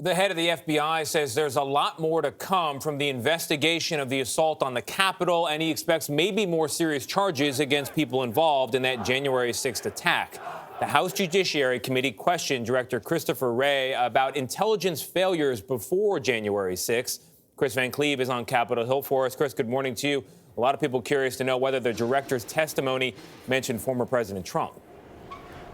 The head of the FBI says there's a lot more to come from the investigation of the assault on the Capitol, and he expects maybe more serious charges against people involved in that January 6th attack. The House Judiciary Committee questioned Director Christopher Wray about intelligence failures before January 6th. Kris Van Cleave is on Capitol Hill for us. Kris, good morning to you. A lot of people curious to know whether the director's testimony mentioned former President Trump.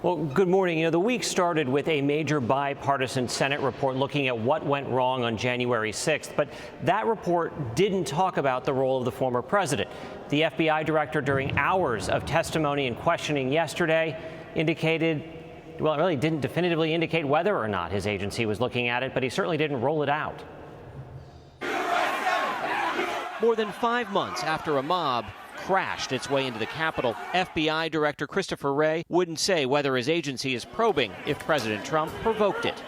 Well, good morning. The week started with a major bipartisan Senate report looking at what went wrong on January 6th. But that report didn't talk about the role of the former president. The FBI director, during hours of testimony and questioning yesterday, indicated, well, it really didn't definitively indicate whether or not his agency was looking at it, but he certainly didn't roll it out. More than 5 months after a mob crashed its way into the Capitol, FBI Director Christopher Wray wouldn't say whether his agency is probing if President Trump provoked it.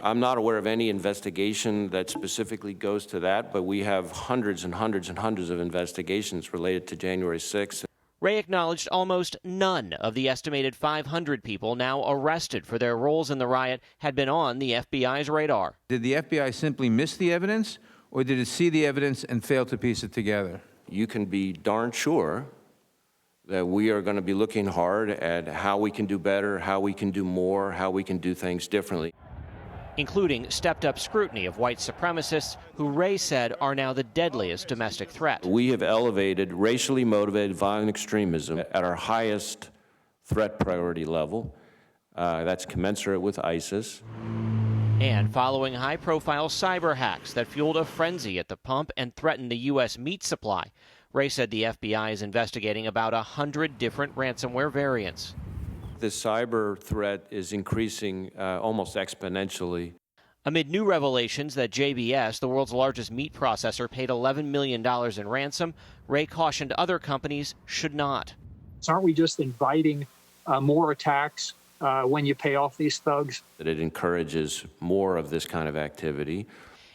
I'm not aware of any investigation that specifically goes to that, but we have hundreds and hundreds and hundreds of investigations related to January 6th. Wray acknowledged almost none of the estimated 500 people now arrested for their roles in the riot had been on the FBI's radar. Did the FBI simply miss the evidence, or did it see the evidence and fail to piece it together? You can be darn sure that we are going to be looking hard at how we can do better, how we can do more, how we can do things differently. Including stepped-up scrutiny of white supremacists who Wray said are now the deadliest domestic threat. We have elevated racially motivated violent extremism at our highest threat priority level. That's commensurate with ISIS. And following high-profile cyber hacks that fueled a frenzy at the pump and threatened the U.S. meat supply, Wray said the FBI is investigating about 100 different ransomware variants. The cyber threat is increasing almost exponentially. Amid new revelations that JBS, the world's largest meat processor, paid $11 million in ransom, Wray cautioned other companies should not. So aren't we just inviting more attacks when you pay off these thugs? That it encourages more of this kind of activity.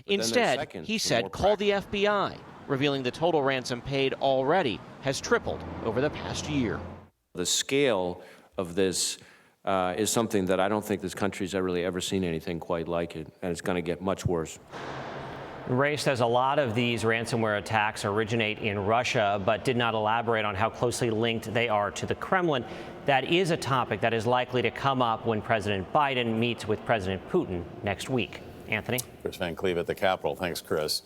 Instead, he said, call the FBI, revealing the total ransom paid already has tripled over the past year. The scale of this is something that I don't think this country's really ever seen anything quite like it, and it's going to get much worse. Wray says a lot of these ransomware attacks originate in Russia, but did not elaborate on how closely linked they are to the Kremlin. That is a topic that is likely to come up when President Biden meets with President Putin next week. Anthony? Kris Van Cleave at the Capitol. Thanks, Kris.